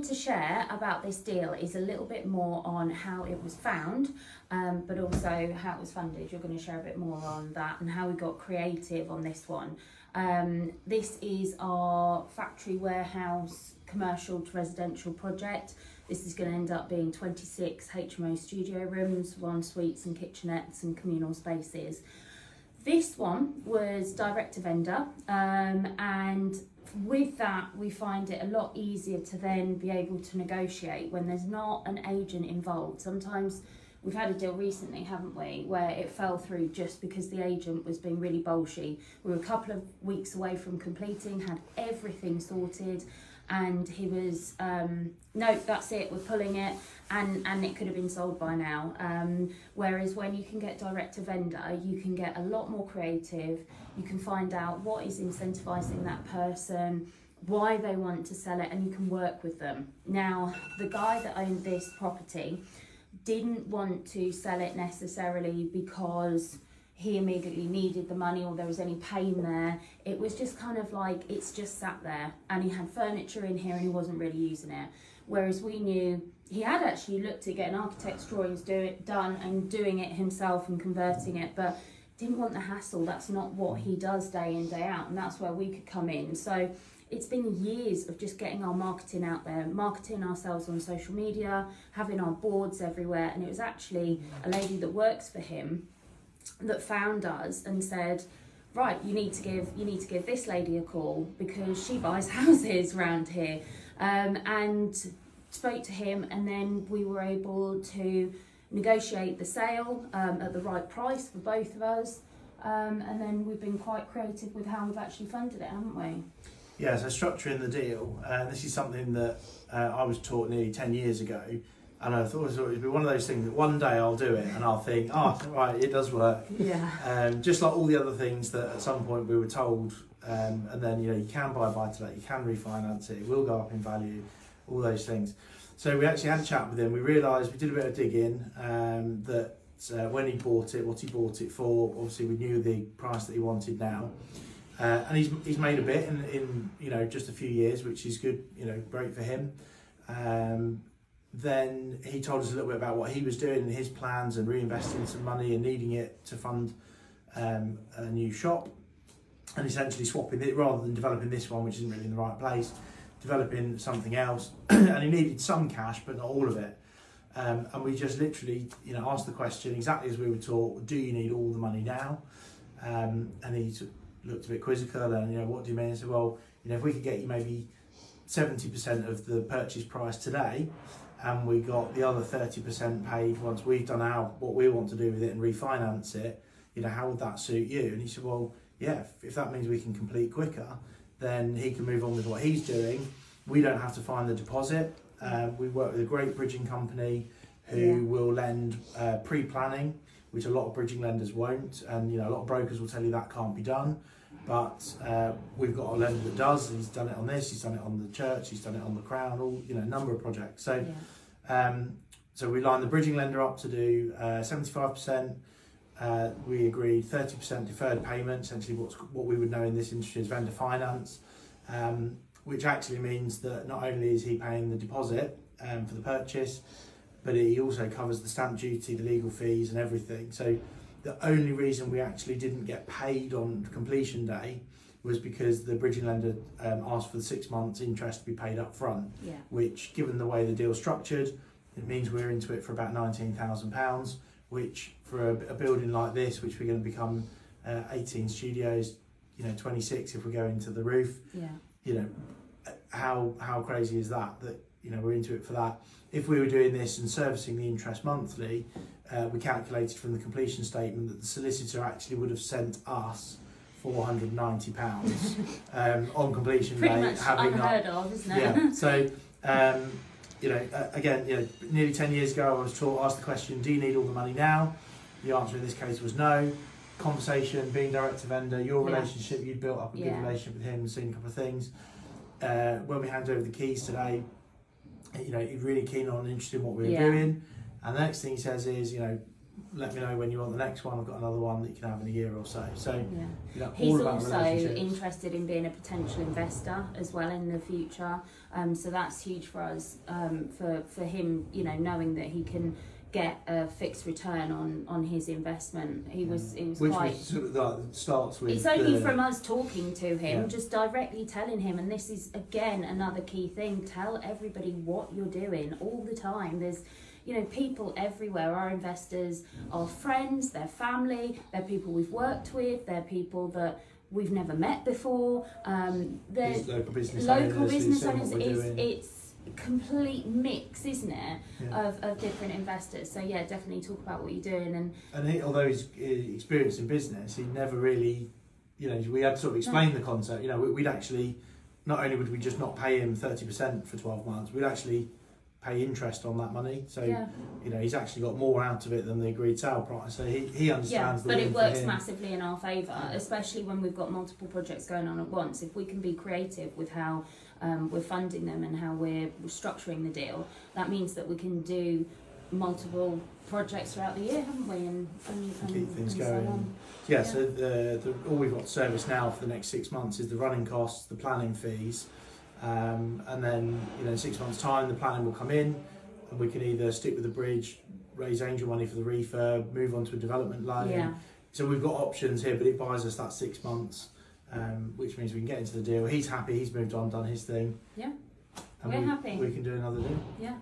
to share about this deal is a little bit more on how it was found, but also how it was funded. You're going to share a bit more on that and how we got creative on this one. This is our factory warehouse commercial to residential project. This is going to end up being 26 HMO studio rooms, 1 suites and kitchenettes and communal spaces. This one was direct to vendor, and with that we find it a lot easier to then be able to negotiate when there's not an agent involved. Sometimes we've had a deal recently, haven't we, where it fell through just because the agent was being really bolshy. We were a couple of weeks away from completing, had everything sorted, and he was, no, that's it, we're pulling it, and it could have been sold by now. Whereas when you can get direct to vendor, you can get a lot more creative. You can find out what is incentivizing that person, why they want to sell it, and you can work with them. Now, the guy that owned this property didn't want to sell it necessarily because he immediately needed the money or there was any pain there. It was just kind of like, it's just sat there, and he had furniture in here and he wasn't really using it. Whereas we knew he had actually looked at getting architect's drawings done and doing it himself and converting it, but didn't want the hassle. That's not what he does day in, day out, and that's where we could come in. So it's been years of just getting our marketing out there, marketing ourselves on social media, having our boards everywhere, and it was actually a lady that works for him that found us and said, right, you need to give this lady a call because she buys houses around here, and spoke to him, and then we were able to negotiate the sale at the right price for both of us, and then we've been quite creative with how we've actually funded it, haven't we? Yeah, so structuring the deal, this is something that I was taught nearly 10 years ago, and I thought it would be one of those things that one day I'll do it and I'll think, oh, right, it does work. Yeah. Just like all the other things that at some point we were told, and then, you know, you can buy buy-to-let, you can refinance it, it will go up in value, all those things. So we actually had a chat with him. We realised, we did a bit of digging, that when he bought it, what he bought it for, obviously we knew the price that he wanted now. And he's made a bit in you know, just a few years, which is good, you know, great for him. Then he told us a little bit about what he was doing and his plans and reinvesting some money and needing it to fund a new shop, and essentially swapping it rather than developing this one, which isn't really in the right place, developing something else. And he needed some cash, but not all of it. And we just literally, you know, asked the question exactly as we were taught: do you need all the money now? And he looked a bit quizzical, and, you know, what do you mean? I said, well, you know, if we could get you maybe 70% of the purchase price today, and we got the other 30% paid once we've done what we want to do with it and refinance it, you know, how would that suit you? And he said, well, yeah, if that means we can complete quicker, then he can move on with what he's doing. We don't have to find the deposit. We work with a great bridging company who will lend pre-planning, which a lot of bridging lenders won't, and, you know, a lot of brokers will tell you that can't be done. But we've got a lender that does. He's done it on this, he's done it on the church, he's done it on the Crown, all, you know, a number of projects. So so we lined the bridging lender up to do 75%. We agreed 30% deferred payment, essentially what we would know in this industry as vendor finance, which actually means that not only is he paying the deposit for the purchase, but he also covers the stamp duty, the legal fees and everything. So the only reason we actually didn't get paid on completion day was because the bridging lender asked for the 6 months interest to be paid up front, which, given the way the deal's structured, it means we're into it for about £19,000, which for a building like this, which we're going to become 18 studios, you know, 26 if we go into the roof, you know, how crazy is that, you know, we're into it for that. If we were doing this and servicing the interest monthly, we calculated from the completion statement that the solicitor actually would have sent us £490 on completion Pretty day. much unheard of, isn't it? Yeah. So, you know, again, you know, nearly 10 years ago, I was asked the question: do you need all the money now? The answer in this case was no. Conversation, being direct to vendor, your relationship, you'd built up a good relationship with him and seen a couple of things. When we handed over the keys today, you know, he's really keen on and interested in what we were doing. And the next thing he says is, you know, let me know when you want the next one. I've got another one that you can have in a year or so. So Yeah. you know, He's all about also relationships. interested in being a potential investor as well in the future. So that's huge for us, for him, you know, knowing that he can get a fixed return on his investment. He was Which quite... sort of like starts with... It's only from us talking to him, Yeah. just directly telling him, and this is, again, another key thing, tell everybody what you're doing all the time. There's, you know, people everywhere. Our investors are friends, they're family, they're people we've worked with, they're people that we've never met before. They're local business owners. It's complete mix, isn't it, Yeah. of different investors. So yeah, definitely talk about what you're doing. And he, although he's experienced in business, he never really, you know, we had to sort of explain the concept. You know, we'd actually, not only would we just not pay him 30% for 12 months, we'd actually pay interest on that money. So, you know, he's actually got more out of it than the agreed sale price. So he understands the but win it for works him. massively in our favour, especially when we've got multiple projects going on at once. If we can be creative with how we're funding them and how we're structuring the deal, that means that we can do multiple projects throughout the year, haven't we? And keep things and going. So on. Yeah, so the all we've got to service now for the next 6 months is the running costs, the planning fees, and then, you know, in 6 months' time the planning will come in, and we can either stick with the bridge, raise angel money for the refurb, move on to a development loan. Yeah. So we've got options here, but it buys us that 6 months, which means we can get into the deal. He's happy, he's moved on, done his thing. Yeah. And We're happy. We can do another deal. Yeah.